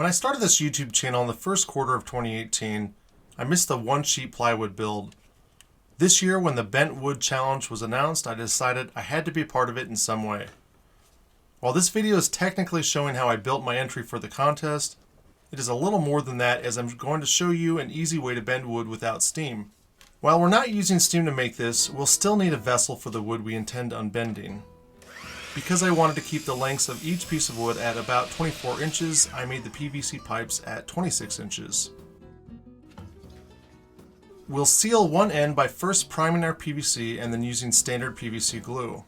When I started this YouTube channel in the first quarter of 2018, I missed the one sheet plywood build. This year, when the Bent Wood Challenge was announced, I decided I had to be a part of it in some way. While this video is technically showing how I built my entry for the contest, it is a little more than that, as I'm going to show you an easy way to bend wood without steam. While we're not using steam to make this, we'll still need a vessel for the wood we intend on bending. Because I wanted to keep the lengths of each piece of wood at about 24 inches, I made the PVC pipes at 26 inches. We'll seal one end by first priming our PVC and then using standard PVC glue.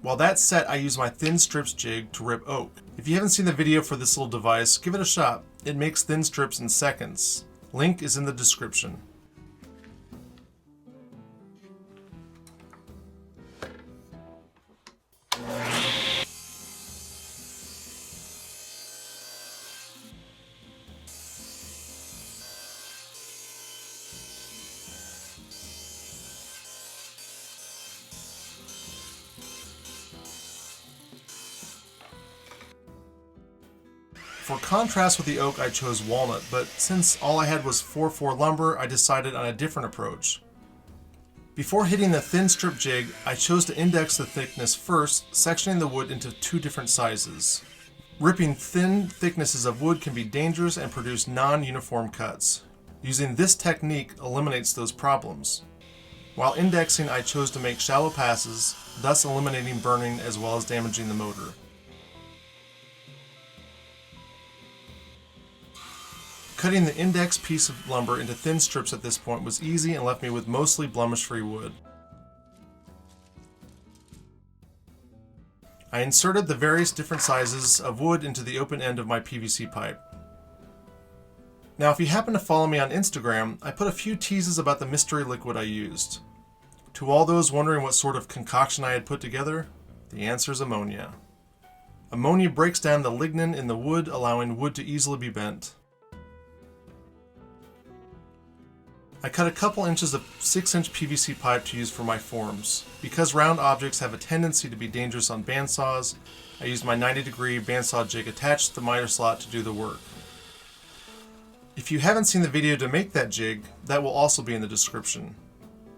While that's set, I use my thin strips jig to rip oak. If you haven't seen the video for this little device, give it a shot. It makes thin strips in seconds. Link is in the description. For contrast with the oak, I chose walnut, but since all I had was 4x4 lumber, I decided on a different approach. Before hitting the thin strip jig, I chose to index the thickness first, sectioning the wood into two different sizes. Ripping thin thicknesses of wood can be dangerous and produce non-uniform cuts. Using this technique eliminates those problems. While indexing, I chose to make shallow passes, thus eliminating burning as well as damaging the motor. Cutting the index piece of lumber into thin strips at this point was easy and left me with mostly blemish-free wood. I inserted the various different sizes of wood into the open end of my PVC pipe. Now, if you happen to follow me on Instagram, I put a few teases about the mystery liquid I used. To all those wondering what sort of concoction I had put together, the answer is ammonia. Ammonia breaks down the lignin in the wood, allowing wood to easily be bent. I cut a couple inches of 6-inch PVC pipe to use for my forms. Because round objects have a tendency to be dangerous on bandsaws, I used my 90-degree bandsaw jig attached to the miter slot to do the work. If you haven't seen the video to make that jig, that will also be in the description.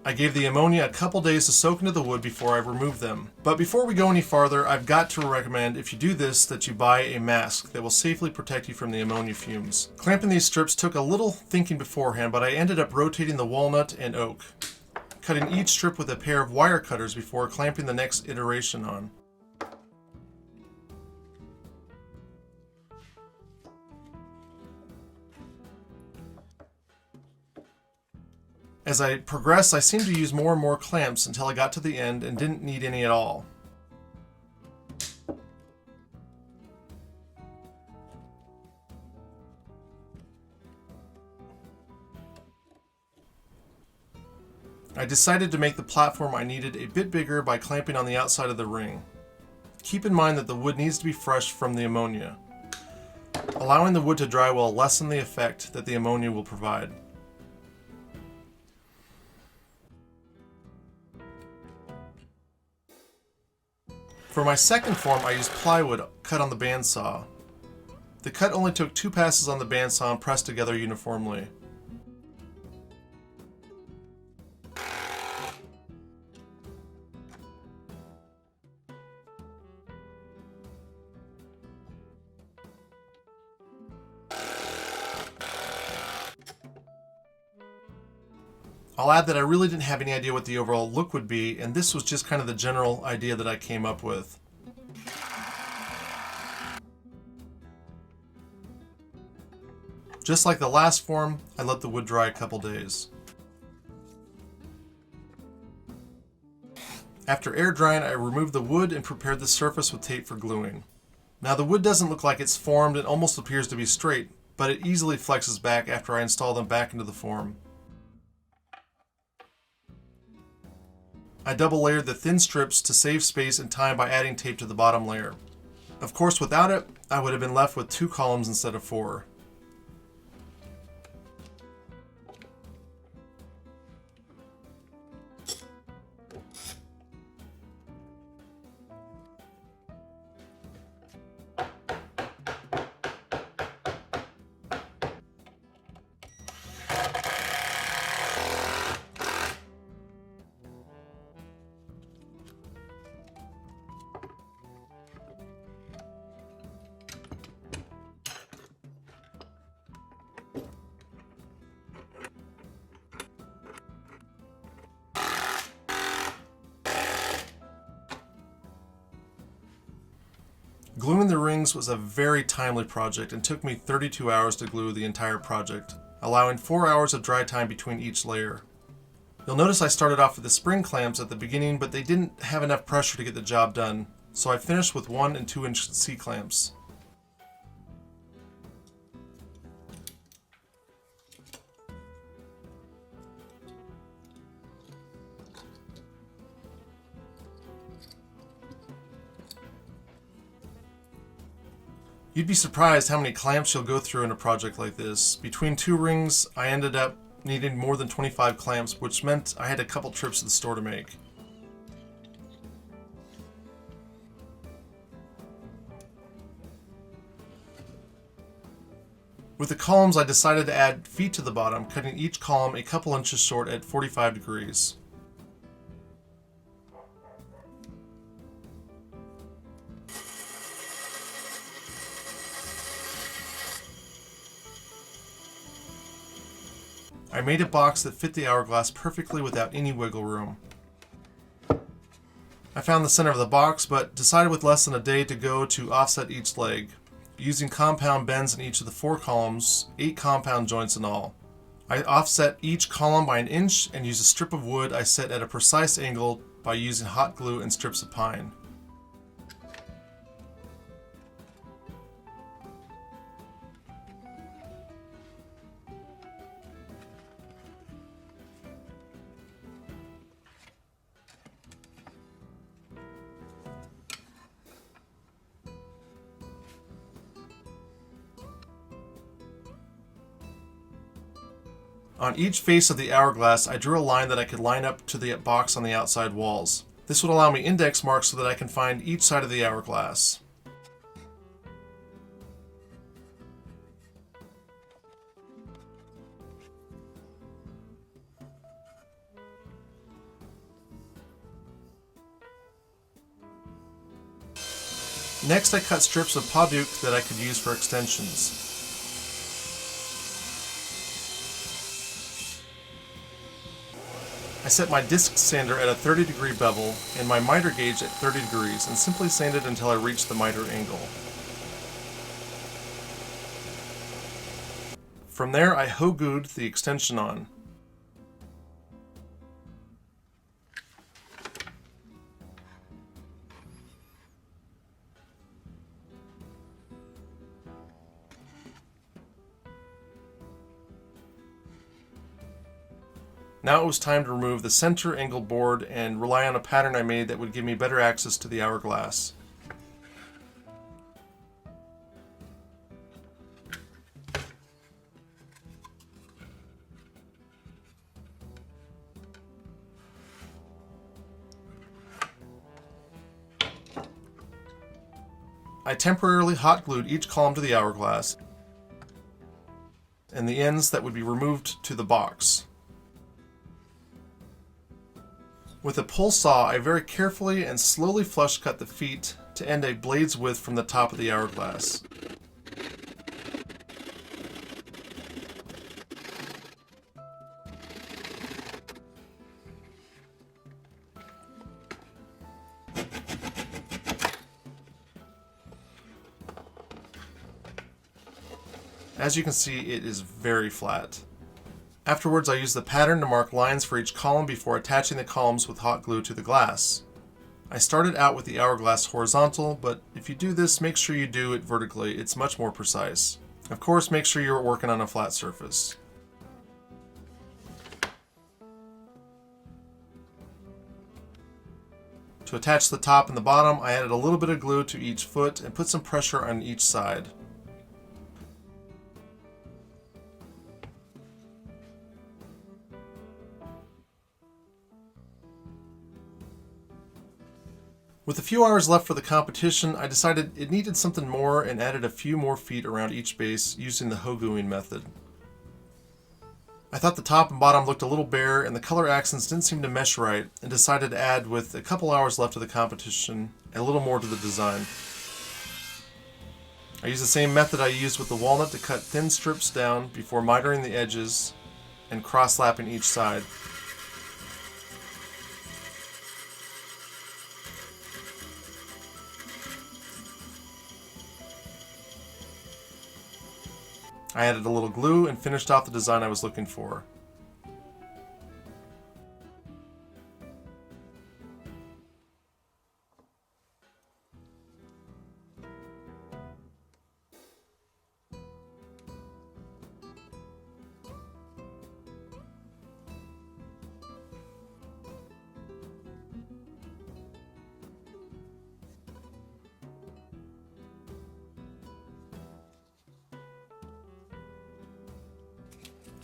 I gave the ammonia a couple days to soak into the wood before I removed them. But before we go any farther, I've got to recommend, if you do this, that you buy a mask that will safely protect you from the ammonia fumes. Clamping these strips took a little thinking beforehand, but I ended up rotating the walnut and oak, cutting each strip with a pair of wire cutters before clamping the next iteration on. As I progressed, I seemed to use more and more clamps until I got to the end and didn't need any at all. I decided to make the platform I needed a bit bigger by clamping on the outside of the ring. Keep in mind that the wood needs to be fresh from the ammonia. Allowing the wood to dry will lessen the effect that the ammonia will provide. For my second form, I used plywood cut on the bandsaw. The cut only took 2 passes on the bandsaw and pressed together uniformly. I'll add that I really didn't have any idea what the overall look would be, and this was just kind of the general idea that I came up with. Just like the last form, I let the wood dry a couple days. After air drying, I removed the wood and prepared the surface with tape for gluing. Now the wood doesn't look like it's formed and almost appears to be straight, but it easily flexes back after I install them back into the form. I double layered the thin strips to save space and time by adding tape to the bottom layer. Of course, without it, I would have been left with 2 columns instead of 4. Gluing the rings was a very timely project and took me 32 hours to glue the entire project, allowing 4 hours of dry time between each layer. You'll notice I started off with the spring clamps at the beginning, but they didn't have enough pressure to get the job done, so I finished with 1 and 2 inch C-clamps. You'd be surprised how many clamps you'll go through in a project like this. Between 2 rings, I ended up needing more than 25 clamps, which meant I had a couple trips to the store to make. With the columns, I decided to add feet to the bottom, cutting each column a couple inches short at 45 degrees. I made a box that fit the hourglass perfectly without any wiggle room. I found the center of the box, but decided with less than a day to go to offset each leg, using compound bends in each of the 4 columns, 8 compound joints in all. I offset each column by 1 inch and used a strip of wood I set at a precise angle by using hot glue and strips of pine. On each face of the hourglass, I drew a line that I could line up to the box on the outside walls. This would allow me index marks so that I can find each side of the hourglass. Next, I cut strips of pawduke that I could use for extensions. I set my disc sander at a 30-degree bevel and my miter gauge at 30 degrees and simply sanded until I reached the miter angle. From there, I ho-glued the extension on. Now it was time to remove the center angle board and rely on a pattern I made that would give me better access to the hourglass. I temporarily hot glued each column to the hourglass and the ends that would be removed to the box. With a pull saw, I very carefully and slowly flush cut the feet to end a blade's width from the top of the hourglass. As you can see, it is very flat. Afterwards, I used the pattern to mark lines for each column before attaching the columns with hot glue to the glass. I started out with the hourglass horizontal, but if you do this, make sure you do it vertically. It's much more precise. Of course, make sure you're working on a flat surface. To attach the top and the bottom, I added a little bit of glue to each foot and put some pressure on each side. With a few hours left for the competition, I decided it needed something more and added a few more feet around each base using the hoguing method. I thought the top and bottom looked a little bare and the color accents didn't seem to mesh right, and decided to add, with a couple hours left of the competition, a little more to the design. I used the same method I used with the walnut to cut thin strips down before mitering the edges and cross-lapping each side. I added a little glue and finished off the design I was looking for.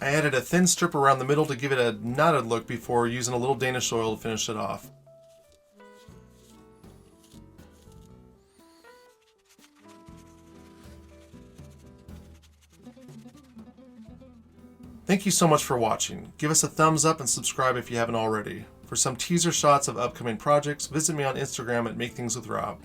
I added a thin strip around the middle to give it a knotted look before using a little Danish oil to finish it off. Thank you so much for watching. Give us a thumbs up and subscribe if you haven't already. For some teaser shots of upcoming projects, visit me on Instagram at MakeThingsWithRob.